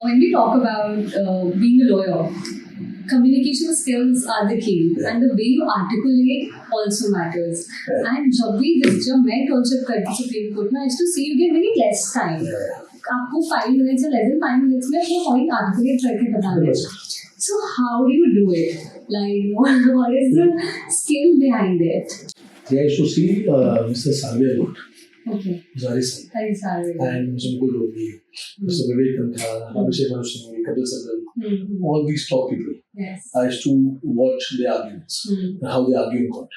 When we talk about being a lawyer, communication skills are the key, and the way you articulate also matters. And जब मैं concept करती Supreme Court में, I used to see you get very less time. आपको 5 minutes or less than 5 minutes में अपना point articulate करके बताना है. So how do you do it? Like what is the skill behind it? I used to see Mr. Sarve a lot. Okay. Very Sarve. And Mr. Mukulogi, Mr. Vivekananda, Abhishek Manu Singh, Kapil Sibal, all these top people. Yes. I used to watch their arguments, how they argue in court,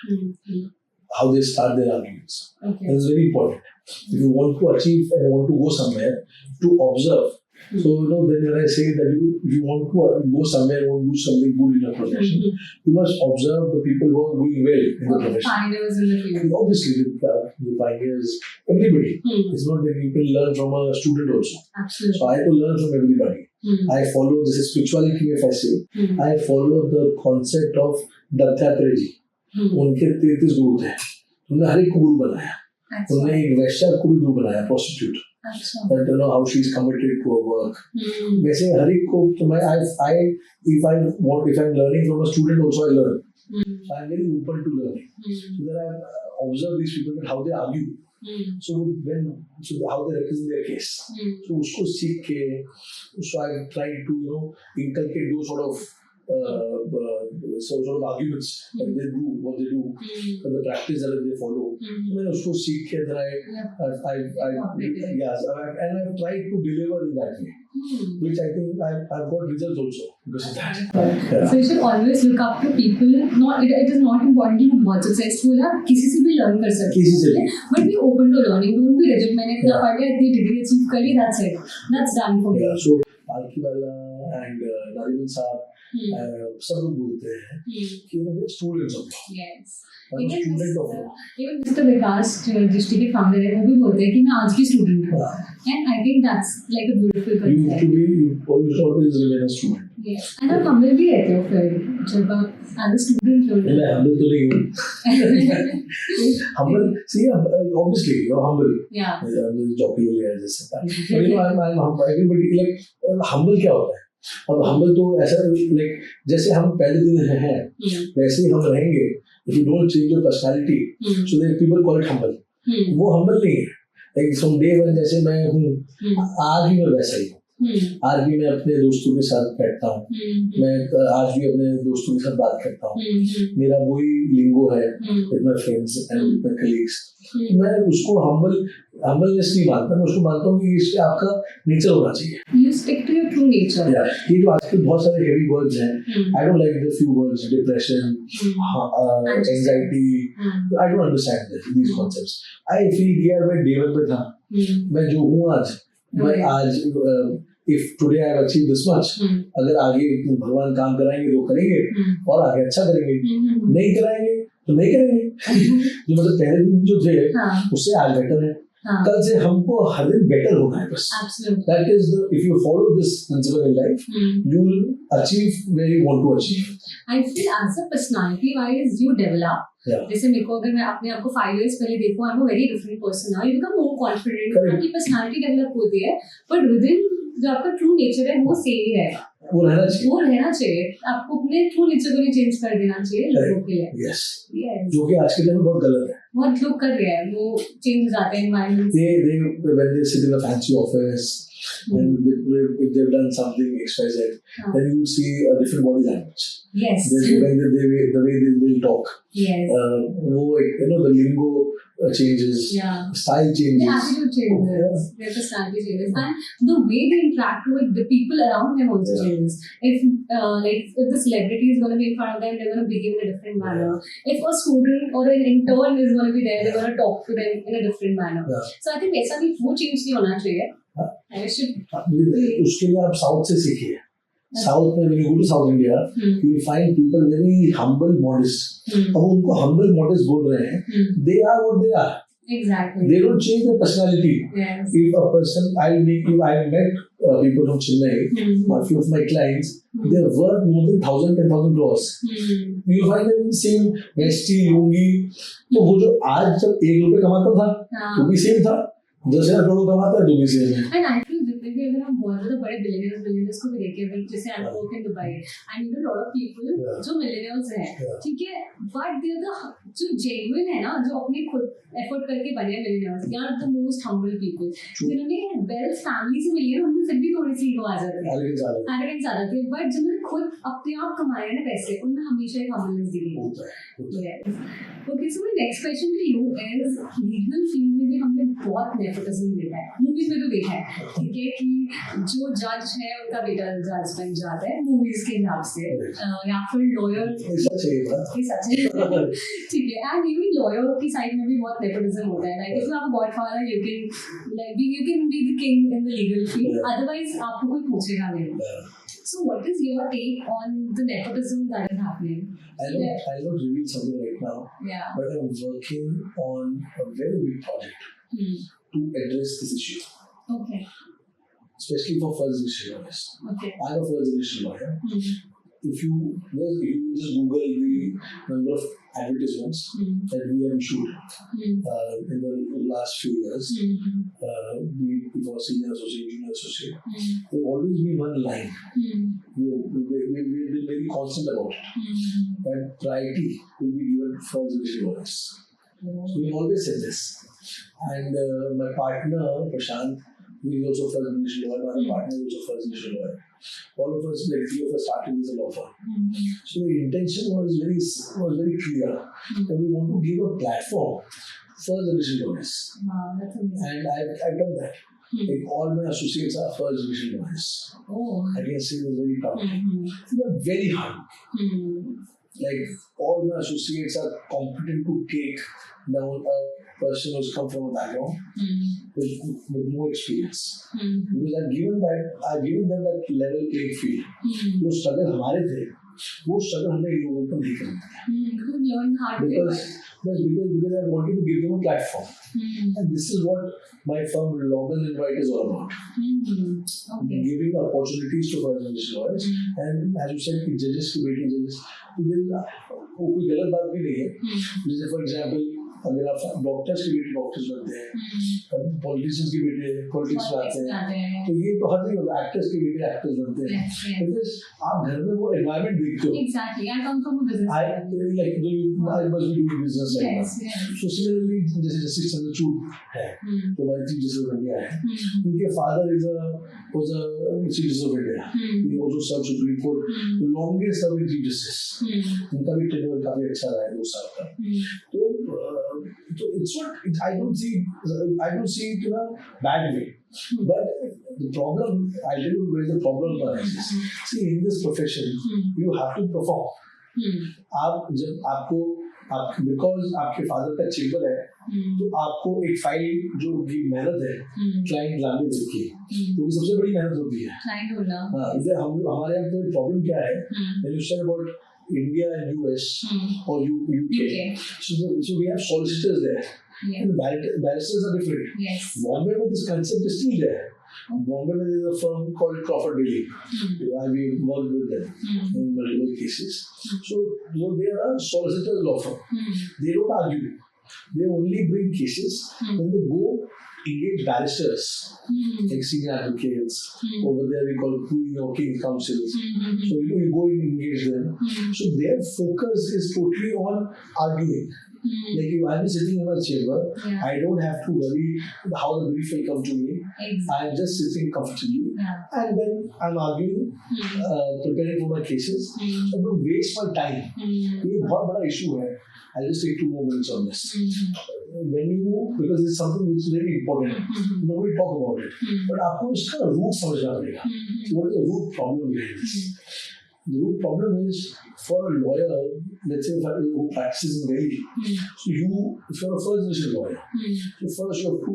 how they start their arguments. Okay. That is very important. If you want to achieve and want to go somewhere, to observe. So, then when I say that if you want to go somewhere, want to do something good in your profession, you must observe the people who are doing well in the profession. Pioneers in the field. Obviously, the pioneers, everybody. It's not that you can learn from a student also. Absolutely. So I have to learn from everybody. I follow, this is spirituality if I say, I follow the concept of Dattatreya ji. उनके 33 गुरु थे. उन्होंने हर एक को गुरु बनाया. उन्होंने एक वैश्या को भी गुरु बनाया, prostitute. That how she is committed to her work. वैसे हर एक को तो मैं if I'm learning from a student also I learn. So I'm very open to learning. So that I observe these people and how they argue. So how they represent their case. So उसको सीख के, so I try to inculcate those sort of arguments that they do, what they do, and the practice that they follow. मैंने उसको सीख के then I've tried to deliver in that way, which I think I've got results also because of that. So you should always look up to people. It is not important to be बहुत successful है, किसी से भी learn कर सकते हैं. But be open to learning. Don't be rigid. मैंने इतना पढ़ लिया, इतनी degree achieve करी, that's it. That's done for me. So Alkiwala and Nariman Saab, सब लोग बोलते हैं कि students of law. Yes. Even Mr. Vikas दृष्टि के founder है, वो भी बोलते हैं कि मैं आज भी student हूँ. And I think that's like a beautiful concept. You always remain a student. Yes. And आप humble भी रहते हो फिर जब आप as a student हो. मैं humble तो नहीं हूँ. Humble, see, obviously you're humble. Yeah. Jockey है जैसे. But I'm humble. Everybody like humble क्या होता है? अब humble तो ऐसा like जैसे हम पहले दिन हैं वैसे ही हम रहेंगे. If you don't change your personality, so then people call it humble. वो humble नहीं है. Like from day one जैसे मैं हूँ, आज भी मैं वैसा ही हूँ. आज भी मैं अपने दोस्तों के साथ बैठता हूँ. मैं आज भी अपने दोस्तों के साथ बात करता हूँ. मेरा वही लिंगो है with my friends and with my colleagues. मैं उसको humbleness नहीं मानता. मैं उसको मानता हूँ कि इससे आपका nature होना चाहिए. You stick to your true nature. Yeah. ये जो आजकल बहुत सारे heavy words हैं. I don't like the few words: depression, anxiety. I don't understand these concepts. I feel कि यार मैं day one पे था. मैं जो हूँ आज, मैं आज if today I have achieved this much, अगर आगे भगवान काम कराएंगे तो करेंगे और आगे अच्छा करेंगे. नहीं कराएंगे तो नहीं करेंगे. जो मतलब पहले दिन जो थे उससे आज बेटर है. कल से हमको हर दिन बेटर होना है बस. That is if you follow this principle in life, you will achieve where you want to achieve. I feel as a personality wise you develop. जैसे मेरे को अगर मैं अपने आप को 5 years पहले देखूँ, I'm a very different person now. You become more confident. आपकी personality develop होती है, but within जो आपका true nature है वो same ही रहेगा. वो रहना चाहिए. आपको अपने true nature को नहीं change कर देना चाहिए लोगों के लिए. Yes. जो कि आज के टाइम में बहुत गलत है. बहुत लोग कर रहे हैं, वो change हो जाते हैं environment. When they sit in a fancy office and if they've done something XYZ, then you see a different body language. Yes. The way they talk. Yes. The lingo changes. Yeah. Style changes. The attitude changes. Their personality changes, and the way they interact with the people around them also changes. If the celebrity is going to be in front of them, they're going to behave in a different manner. If a student or an intern is going to be there, they're going to talk to them in a different manner. So I think ऐसा भी वो change नहीं होना चाहिए. उसके लिए आप south से सीखिए. South में when you go to South India, you will find people very humble, modest. अब उनको humble, modest बोल रहे हैं. They are what they are. Exactly. They don't change their personality. Yes. If a person, I met people from Chennai, a few of my clients, they are worth more than 10,000 crores. You find them same vesti, lungi. तो वो जो आज जब ₹1 कमाता था, तो भी same था. 10,000 करोड़ कमाता है, तो भी same है. And I feel भी अगर हम बहुत ज़्यादा बड़े बिलियनर्स को भी देखें, जैसे I work in Dubai and you know lot of people जो मिलियनर्स हैं, ठीक है, बट दे आर द जो जेन्युइन है ना, जो अपने खुद एफर्ट करके बने millionaires, they are the most humble people, जिन्होंने वेल्थ फैमिली से मिली है, उनमें फिर भी थोड़ी सी वो आ जाती है, एरोगेंस आ जाती है, बट जिन्होंने खुद अपने आप कमाए हैं ना पैसे, उनमें हमेशा एक हम्बलनेस दिखी है। Okay, so my next question to you is, legal field में भी हमने बहुत नेपोटिज्म देखा है, मूवीज में तो देखा है, ठीक है, कि जो जज है उनका बेटा जज बन जाता है मूवीज के हिसाब से, या फिर लॉयर, सच है, ठीक है, एंड इवन लॉयर की साइड में भी बहुत नेपोटिज्म होता है, like if you have a godfather you can be the king in the legal field, otherwise आपको कोई पूछेगा नहीं। So what is your take on the nepotism that is happening? I'll not reveal something right now. Yeah. But I'm working on a very big project to address this issue. Okay. Especially for first generation lawyers. Okay. I'm a first generation lawyer. If you just Google the number of advertisements that we have issued in the last few years, before senior associate, junior associate, there will always be one line. We've been very constant about it. That priority will be given to first generation lawyers. So we've always said this. And my partner, Prashant, who is also first generation lawyer, my other partner is also first generation lawyer. All of us, like three of us, started with a law firm. So the intention was very clear that we want to give a platform for the generation lawyers. Wow, that's amazing. And I've done that. Like all my associates are first generation lawyers. Oh. I can say this very proudly. They are very hard. Like all my associates are competent to take down a person who's come from a background with more experience. Because I've given them that level playing field. जो struggle हमारे थे, वो struggle हमने इन लोगों पर नहीं करना है. Because I wanted to give them a platform. And this is what my firm Logan and White is all about. Okay. Giving opportunities to first generation lawyers. And as you said, judges की बेटी judges, तो कोई गलत बात भी नहीं है. जैसे for example, अगर आप डॉक्टर्स के बेटे डॉक्टर्स बनते हैं, पॉलिटिशियंस के बेटे पॉलिटिक्स में आते हैं, तो ये तो हर जगह एक्टर्स के बेटे एक्टर्स बनते हैं, बिकॉज आप घर में वो एनवायरनमेंट देखते हो. Exactly. I come from a business. I must be doing business right now. So similarly, जैसे जस्टिस चंद्रचूड़ है, तो हमारे चीफ जस्टिस ऑफ इंडिया है, उनके father was a chief justice of India. He also served Supreme Court, the longest serving chief justice. उनका भी tenure काफी अच्छा रहा है 2 साल का. So it's not. I don't see it in a bad way. But the problem, I'll tell you where the problem arises. See, in this profession, you have to perform. आप जब because आपके father का chamber है, तो आपको एक file जो की मेहनत है क्लाइंट लाने की, तो सबसे बड़ी मेहनत होती है. हमारे यहाँ पे प्रॉब्लम क्या है? When you say about India and US or UK. So we have solicitors there. And the barristers are different. Yes. Bombay, with this concept is still there. Bombay, there is a firm called Crawford Daily. We worked with them in multiple cases. So they are a solicitor law firm. They don't argue. They only bring cases. When they go engage barristers, like senior advocates. Over there we call queen or king counsels. So you go and engage them. So their focus is totally on arguing. Like if I'm sitting in my chamber, I don't have to worry how the brief will come to me. Exactly. I'm just sitting comfortably, and then I'm arguing, preparing for my cases. I don't waste my time. ये बहुत बड़ा issue है. I'll just take 2 more minutes on this. Because it's something which is very important. Nobody talk about it. But आपको इसका root समझना पड़ेगा. What is the root problem behind this? The root problem is for a lawyer, let's say who practices in Delhi. So if you're a first generation lawyer, so first you have to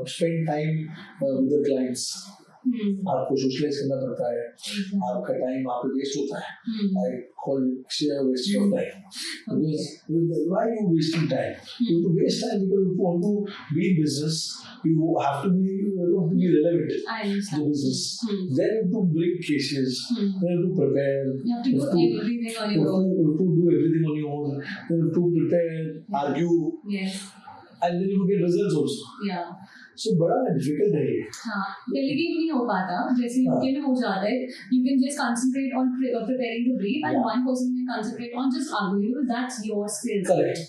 spend time with the clients. आपको socialise करना पड़ता है, आपका time वहाँ पे waste होता है. I call it sheer waste of time. Because why are you wasting time? You have to waste time because you want to be in business. You have to be relevant to the business. Then you have to bring cases. Then you have to prepare. You have to do everything on your own. You have to do everything on your own. Then you have to prepare, argue. Yes. And then you get results also. Yeah. So बड़ा difficult है ये. हाँ, delegate नहीं हो पाता. जैसे UK में हो जाता है, you can just concentrate on preparing the brief, and one person can concentrate on just arguing because that's your skills. Correct.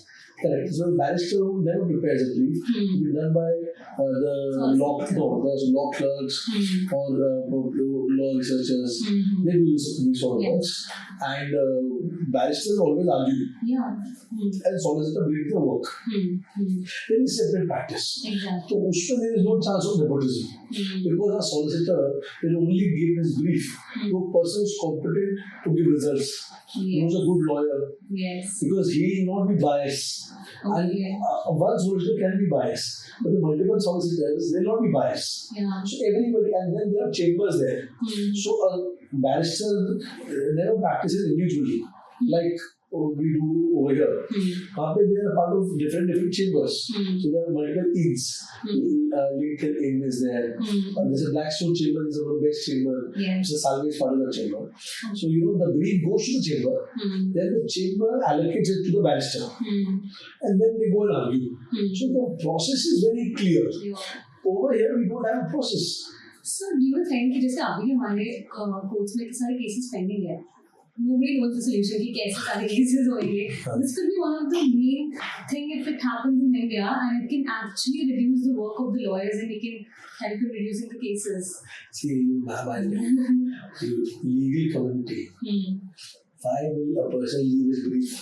So barrister who never prepares a brief will be done by the law clerks or law researchers. They do these sort of works, and barristers always argue. And solicitor brief their work. There is separate practice. Exactly. So there is no chance of nepotism because a solicitor will only give his brief to a person who is competent to give results. Who's a good lawyer. Yes. Because he will not be biased. And one solicitor can be biased, but the multiple solicitors they will not be biased. So everybody, and then there are chambers there. So a barrister never practices individually like we do over here. They are part of different chambers. So there are multiple inns. Lincoln Inn is there. There's a Blackstone chamber, there's a best chamber. It's a Salvage part of the chamber. So the brief goes to the chamber. Then the chamber allocates it to the barrister. And then they go and argue. So the process is very clear. Over here we don't have a process. So do you think कि जैसे अभी हमारे courts में सारे cases pending है, nobody knows the solution कि कैसे सारे cases होंगे. This could be one of the main thing if it happens in India, and it can actually reduce the work of the lawyers and it can help in reducing the cases. See, legal community. Why will a person leave his brief?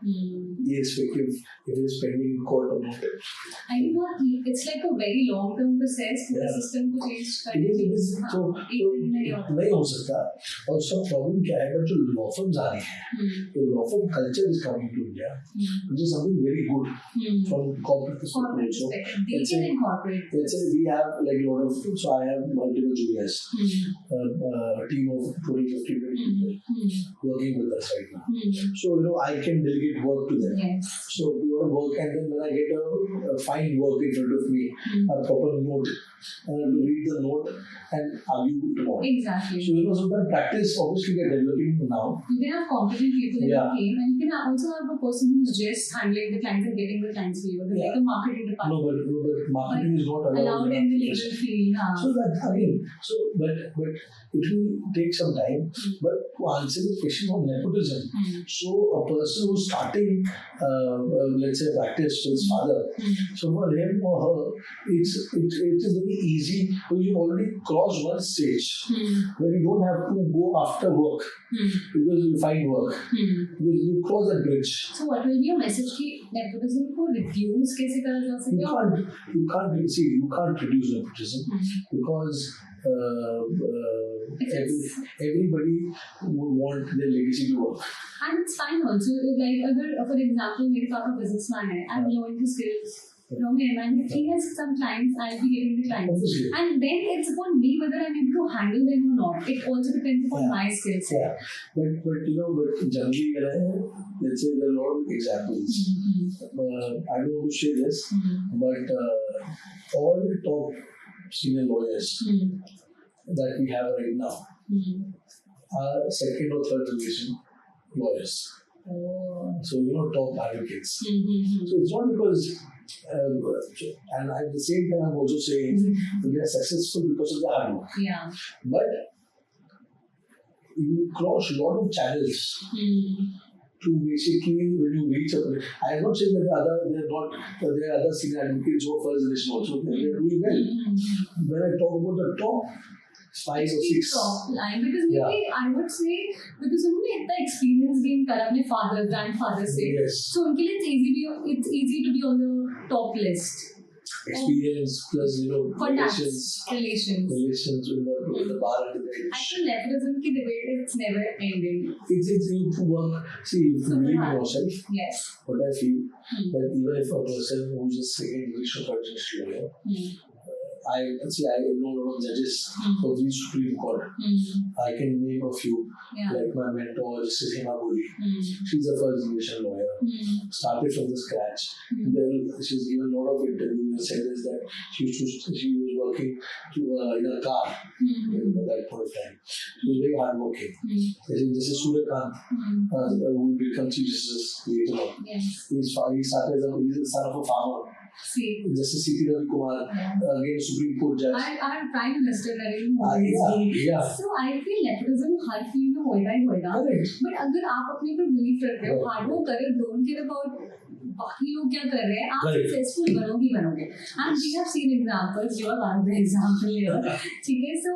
Irrespective if it is pending in court or not. I think it's like a very long-term process for the system to change. It is. So नहीं हो सकता. और उसका problem क्या है? But जो law firms आ रहे हैं, the law firm culture is coming to India, which is something very good from corporate perspective. So let's say we have like a lot of. So I have multiple juniors, a team of 20-50 people working with us right now. So I can delegate work to them. So we want to work, and then when I get a fine work in front of me, a proper note, and I have to read the note and argue tomorrow. Exactly. So so that practice obviously we are developing now. You can have competent people in the team, and you can also have a person who's just handling the clients and getting the clients favor, like a marketing department. No, but marketing is not allowed in the legal field. So that again, but it will take some time. But to answer the question on nepotism, so a person who's starting, let's say, practice with his father, so for him or her, it is very easy because you already crossed one stage where you don't have to go after work because you find work because you cross that bridge. So what will be your message कि nepotism को reduce कैसे करा जा सकता है? You can't reduce nepotism because everybody would want their legacy to work. And it's fine also. Like अगर for example मेरे पापा businessman है, I'm learning the skills from him, and if he has some clients, I'll be getting the clients. Obviously. And then it's upon me whether I'm able to handle them or not. It also depends upon my skills. Yeah, but generally, let's say there are a lot of examples. I don't want to share this, but all the top senior lawyers that we have right now are second or third generation lawyers. So top advocates. So it's not because and at the same time I'm also saying they are successful because of their hard work. But you cross a lot of channels to basically when you reach up. I am not saying that there are other senior advocates who are first generation also. They are doing well. When I talk about the top 5 or 6 line, because maybe I would say because उन्होंने इतना experience gain करा अपने father grandfather से, so उनके लिए it's easy to be on the top list. Experience plus relations with the bar and the bench. I feel nepotism की debate is never ending. It's you to work. See, you believe in yourself. Yes. What I feel that even if a person who's a second generation or third lawyer, I know a lot of judges of the Supreme Court. I can name a few, like my mentor, Justice Megha Bhatia. She's a first generation lawyer. Started from the scratch. Then she's given a lot of interviews and said that she was working in a car at that point of time. She was very hardworking. This is Sood who will become Chief Justice later on. He's the son of a farmer. See. Justice C.P. Ravi Kumar, again Supreme Court judge. Our Prime Minister Narendra Modi. Yeah. So I feel nepotism her field में होएगा ही होएगा. But अगर आप अपने पर believe रख रहे हो, हार्ड वर्क कर रहे हो, don't care about बाकी लोग क्या कर रहे हैं, आप सक्सेसफुल बनोगे ही बनोगे. And we have seen examples. You are one of the example here. ठीक है, so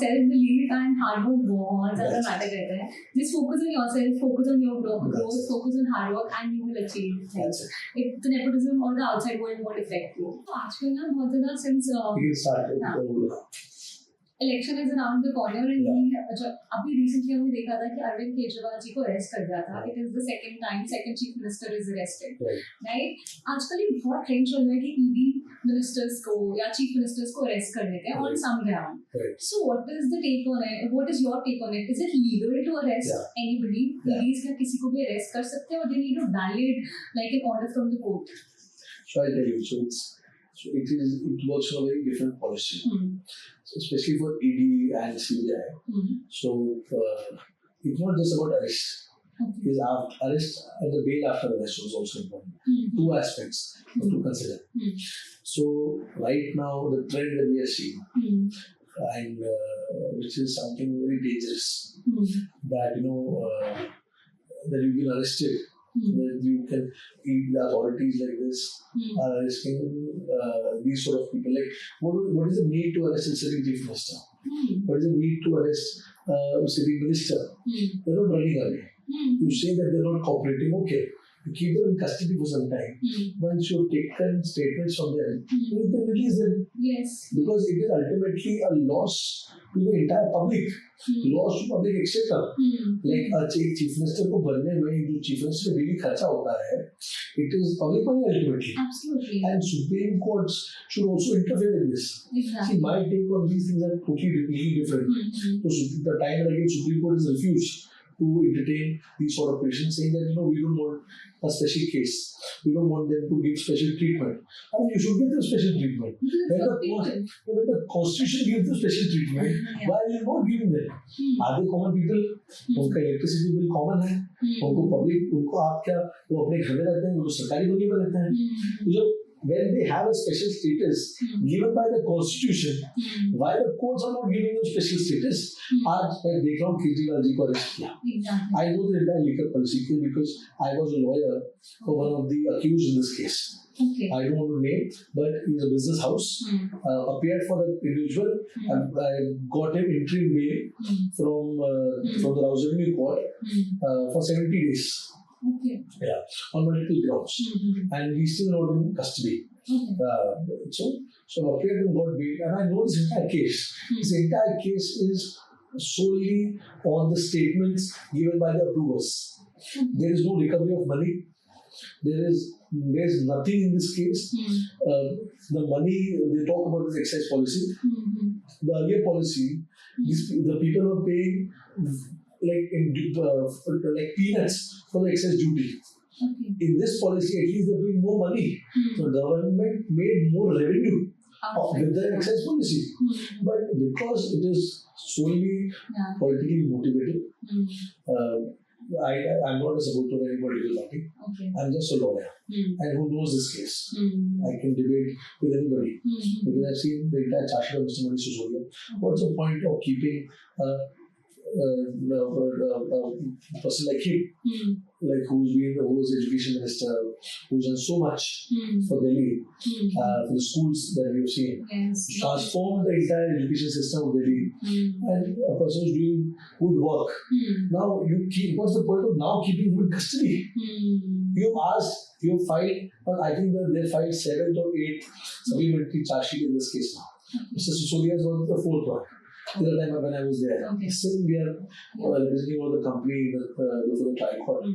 self belief and hard work बहुत ज़्यादा मैटर करता है. Just focus on yourself, focus on your growth, focus on hard work, and you will achieve things. If the nepotism or the outside world won't affect you. तो आजकल ना बहुत ज़्यादा since election is around the corner and अभी recently हमने देखा था कि अरविंद केजरीवाल जी को अरेस्ट कर दिया था. It is the second time second chief minister is arrested, right. आजकल ये बहुत ट्रेंड चल रहा है कि ईडी मिनिस्टर्स को या चीफ मिनिस्टर्स को अरेस्ट कर देते हैं on some ground. So what is the take on it, what is your take on it? Is it legal to arrest anybody? EDs क्या किसी को भी अरेस्ट कर सकते हैं और they need a valid like an order from the court? So I tell you, it works on a very different policy. So especially for ED and CBI. So it's not just about arrest. Is arrest and the bail after arrest was also important. Two aspects to consider. So right now the trend that we are seeing, and which is something very dangerous, that that you've been arrested. That you can, the authorities like this are arresting these sort of people. Like, what is the need to arrest a sitting chief minister? What is the need to arrest a sitting minister? They're not running away. You say that they're not cooperating, okay. You keep them in custody for some time. Once you've taken statements from them, you can release them. Yes. Because it is ultimately a loss to the entire public. Loss to public exchequer. Like एक chief minister को बनने में जो chief minister daily खर्चा होता है, it is public money ultimately. Absolutely. And Supreme Courts should also interfere in this. Exactly. See, my take on these things are totally different. So the time and again Supreme Court has refused to entertain these sort of patients, saying that we don't want a special case, we don't want them to give special treatment. I mean, you should give them special treatment. When the Constitution gives them special treatment, why are you not giving them? Are they common people? उनका electricity bill common है, उनको public, उनको आप क्या, वो अपने घर में रहते हैं, वो सरकारी बनी में रहते हैं. जो when they have a special status given by the Constitution, why the courts are not giving them special status? आज मैं देख रहा हूँ केजरीवाल जी को अरेस्ट किया. I know the entire legal policy because I was a lawyer for one of the accused in this case. Okay. I don't want to name, but in a business house, appeared for an individual. I got him interim bail from the Rouse Avenue Court for 70 days. Okay. Yeah, on multiple grounds, and he's still not in custody. So appeared and got bail, and I know this entire case. This entire case is solely on the statements given by the approvers. There is no recovery of money. There is nothing in this case. The money they talk about is excise policy. The earlier policy, the people were paying like peanuts for the excess duty. Okay. In this policy, at least they're paying more money. So government made more revenue with the excess policy. But because it is solely politically motivated, I'm not a supporter of any political party. Okay. I'm just a lawyer. And who knows this case? I can debate with anybody. Because I've seen the entire charge of Mr. Misuse. What's the point of keeping a person like him, like who was education minister, who's done so much for Delhi, for the schools that we have seen, transformed the entire education system of Delhi, and a person who's doing good work. Now what's the point of now keeping him in custody? You've filed, I think that they filed 7th or 8th supplementary charge sheet in this case now. Mr. Sisodia was the 4th one. The other time when I was there, still we are representing all the company before the trial court.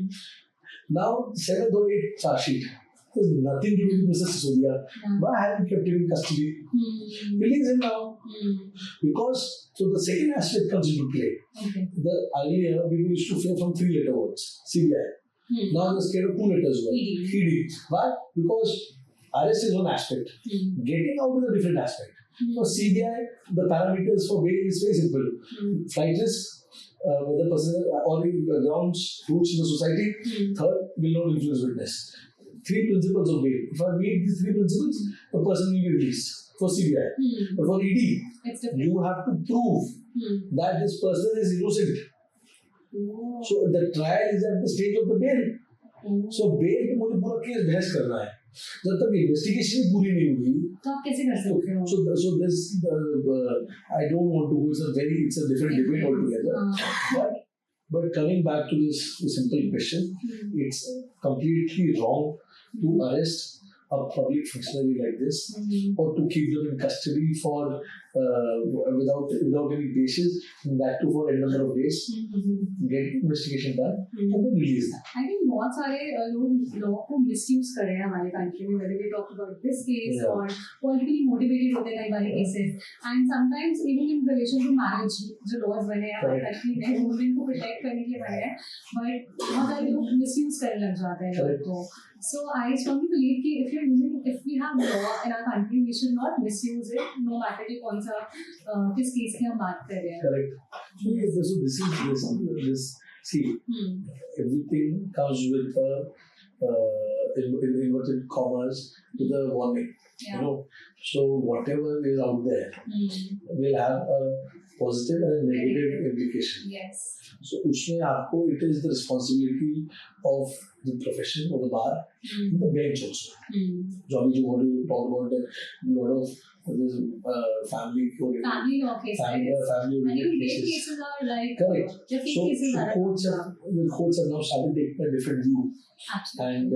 Now, 7th or 8th charge sheet. There's nothing to do with Mr. Sisodia. Why haven't you kept him in custody? Release him now. Because, so the second aspect comes into play. The earlier people used to fear from 3-letter words, CBI. Now they're scared of 2 letters word, ED. Why? Because arrest is one aspect. Getting out is a different aspect. For CBI, the parameters for bail is very simple. Flight risk, whether person or grounds, roots in the society. Third, will not influence witness. three principles of bail. If I meet these three principles, the person will be released for CBI. But for ED, you have to prove that this person is innocent. So the trial is at the stage of the bail. So bail पे मुझे पूरा case बहस करना है. जब तक investigation पूरी नहीं हुई तो आप कैसे कर सकते हो? So this I don't want to go. It's a different debate altogether. But coming back to this simple question, it's completely wrong to arrest a public functionary like this or to keep them in custody for without any basis, and that too for a number of days. Get investigation done and then release them. I think बहुत सारे लोग law को misuse कर रहे हैं हमारे country में, whether we talk about this case or politically motivated होते हैं कई बार cases, and sometimes even in relation to marriage जो laws बने हैं हमारे कंट्री में women को protect करने के लिए बने हैं, but बहुत सारे लोग मिसयूज करने लग जाते हैं तो. So I strongly believe कि if we have law in our country, we should not misuse it, no matter कि कौन सा किस केस की हम बात कर रहे हैं. Correct. So this see, everything comes with in inverted commas with a warning. You know, so whatever is out there will have a positive and a negative implication. Yes. So उसमें आपको it is the responsibility of the profession or the bar and the bench also. जो अभी जो what you talk about that lot of this family law cases. Family cases are like correct. So the courts have now started taking a different view. Absolutely. And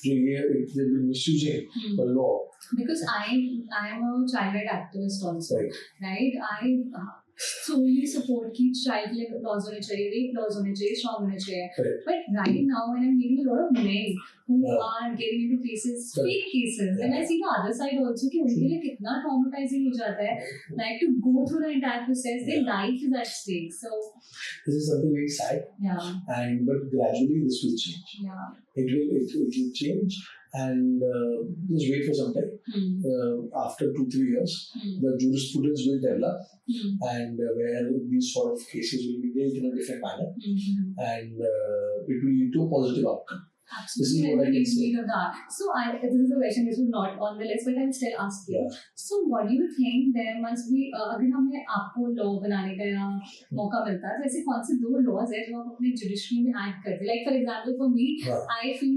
they've been misusing the law. Because I am a child right activist also, right? I solely support कि child laws होने चाहिए, rape laws होने चाहिए, strong होने चाहिए. But right now when I'm meeting a lot of men who are getting into cases, fake cases, and I see the other side also कि उनके लिए कितना traumatizing हो जाता है, like to go through the entire process, their life is at stake. So this is something very sad. But gradually this will change. It will change, and just wait for some time. After 2-3 years, the jurisprudence will develop, and where these sort of cases will be dealt in a different manner, and it will lead to a positive outcome. Absolutely. This is what I can say. So this is a question which was not on the list, but I'll still ask you. So what do you think there must be, अगर हमें आपको law बनाने का या मौका मिलता है तो ऐसे कौन से 2 लॉज है जो आप अपने जुडिशरी में ऐड करते हैं? Like for example for me, I feel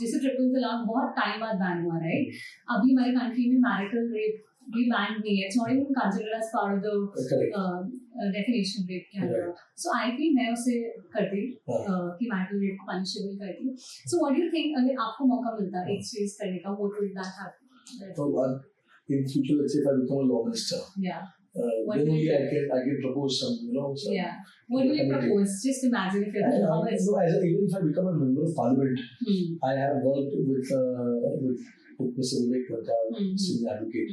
जैसे ट्रिपल तलाक बहुत टाइम बाद बैन हुआ, राइट? अभी हमारे कंट्री में मैरिटल रेप भी बैन नहीं है. It's not even considered as part of the definition rape के अंदर. So I feel मैं उसे करती कि marital rape को punishable करती. So what do you think अगर आपको मौका मिलता है एक चीज करने का, what would that happen? So in future, let's say if I become a law minister, then only I can propose some, What will you propose? Just imagine if you're even if I become a member of parliament, I have worked with Mr. Vivek Bhatia, senior advocate.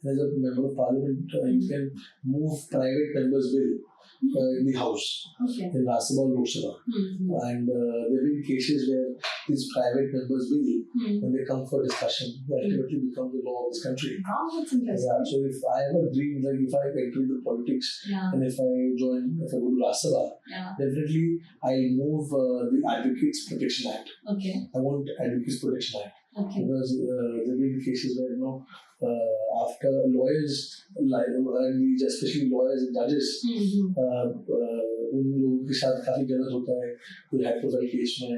As a member of parliament, you can move private members' bill in the house, in Rajya Sabha or Lok Sabha. And there have been cases where these private members' bill, when they come for discussion, they ultimately become the law of this country. That's interesting. So if I have a dream, like if I enter into politics, and if I go to Rajya Sabha, definitely I'll move the Advocates Protection Act. I want Advocates Protection Act. Because there have been cases where, after lawyers, especially lawyers and judges, उन लोगों के साथ काफी गलत होता है, कोई high profile case में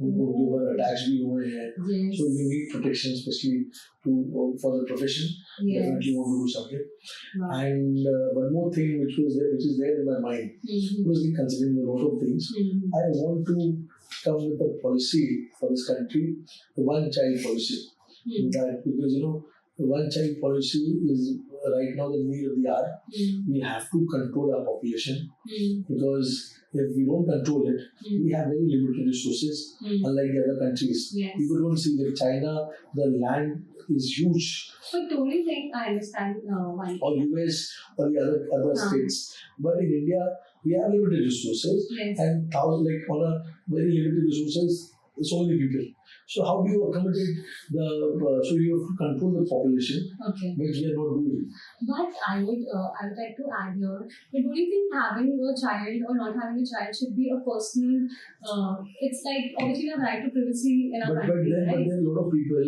उनके ऊपर अटैक्स भी हुए हैं. So you need protection, especially for the profession. Definitely want to do something. And one more thing which is there in my mind, obviously considering a lot of things, I want to come with a policy for this country, the one-child policy. That because the one-child policy is right now the need of the hour. We have to control our population because if we don't control it, we have very limited resources, unlike the other countries. People don't see that China, the land is huge. But don't you think, I understand why? Or US or the other states. But in India, we have limited resources, and on a very limited resources, so many people. So how do you accommodate the? So you have to control the population, Okay. which we are not doing. But I would like to add here. But do you think having a child or not having a child should be a personal? It's like obviously we have right to privacy in our But country, there right? are a lot of people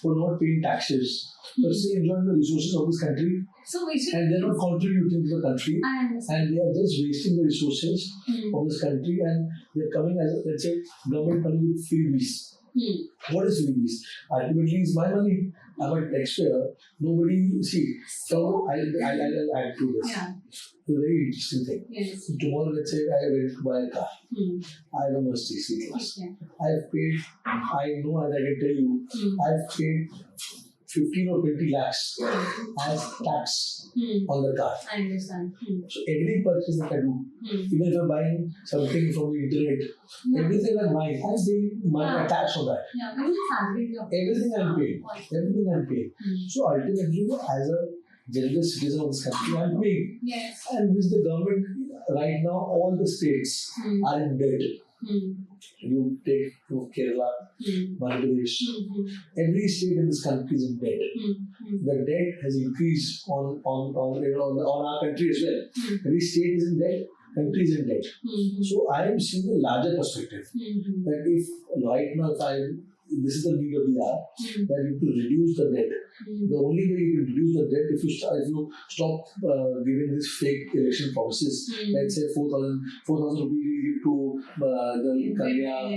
who are not paying taxes, but still enjoying the resources of this country, So we should. and they're not contributing to the country, I understand. and they are just wasting the resources of this country, and they're coming as let's say government coming with freebies. What is freebies? Ultimately, it's my money. I'm a taxpayer. Nobody see. So I'll add to this. Yeah. It's a very interesting thing. Yes. So tomorrow, let's say I went to buy a car. I have a Mercedes C-Class. Okay. I've paid. I know, as I can tell you, I've paid 15 or 20 lakhs as tax on the car. I understand. So every purchase that I do, even if I'm buying something from the internet, everything I'm buying, I'm paying my tax on that. Yeah, maybe the salary of Everything I'm paying. Everything I'm paying. So ultimately, as a general citizen of this country, I'm paying. Yes. And with the government, right now, all the states are in debt. You take Kerala, Madhya Pradesh, every state in this country is in debt. The debt has increased on our country as well. Every state is in debt, country is in debt. So I am seeing the larger perspective that if right now this is the need of the hour, that you have to reduce the debt. The only way you can reduce the debt if you stop giving these fake election promises. Let's say 4,000 rupees we give to the Kamra.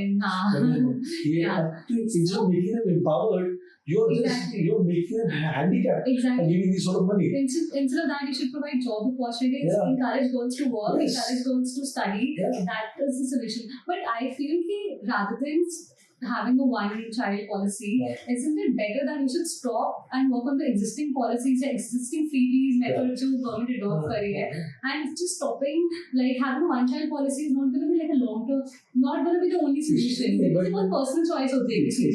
Instead of making them empowered, you're making them handicapped and giving this sort of money. Instead of that, you should provide job opportunities, encourage girls to work, encourage girls to study. That is the solution. But I feel that rather than having a one-child policy, isn't it better that we should stop and work on the existing policies, the existing freebies, method to government adopt and just stopping, like having a one-child policy is not going to be like a long-term, not going to be the only solution. It's about personal choice of the it's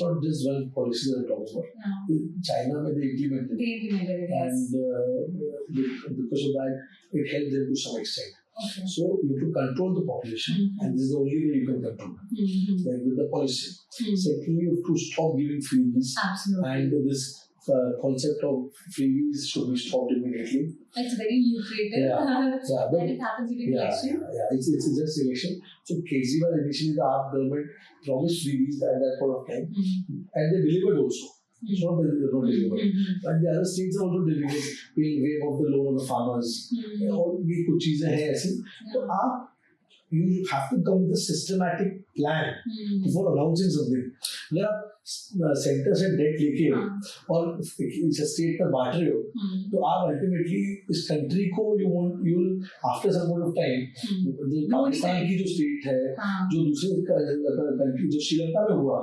not just one policy that I'm talking about. China, they implemented it. And because of that, it helped them to some extent. Okay. So you have to control the population, and this is the only way you can control it, like with the policy. Secondly, you have to stop giving freebies. Absolutely. And this concept of freebies should be stopped immediately. It's very lucrative. But it happens during election. It's just election. So Kejriwal initially, the AAP government promised freebies at that point of time, and they delivered also. It's not that they don't deliver. But the other states are also delivering, paying waive of the loan of the farmers. All these कुछ चीजें हैं ऐसी. तो you have to come with a systematic plan before announcing something. अगर आप centre से date लेके और स्टेट पर बांट रहे हो, तो आप अल्टीमेटली इस कंट्री को you after some point of time, Pakistan की जो स्टेट है, जो दूसरे कंट्री जो श्रीलंका में हुआ,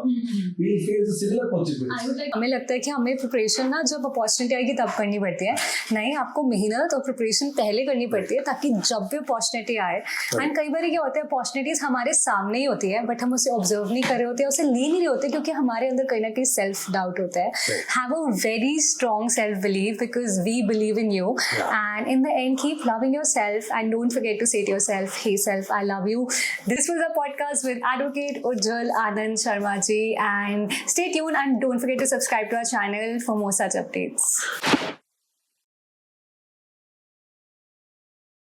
will face a similar consequence. हमें लगता है कि हमें प्रिपरेशन ना जब अपॉर्चुनिटी आएगी तब करनी पड़ती है, नहीं आपको मेहनत और प्रिपरेशन पहले करनी पड़ती है ताकि जब भी अपॉर्चुनिटी आए. एंड कई बार क्या होता है, अपॉर्चुनिटीज हमारे सामने ही होती है बट हम उसे ऑब्जर्व नहीं कर रहे होते, उसे ले नहीं रहे होते क्योंकि हमारे अंदर कहीं ना कहीं सेल्फ डाउट होता है. Have a very strong self believe because we believe in you and in the end keep loving yourself and don't forget to say to yourself, hey self I love you. This was a podcast with advocate Ujjwal Anand Sharma ji, and stay tuned and don't forget to subscribe to our channel for more such updates.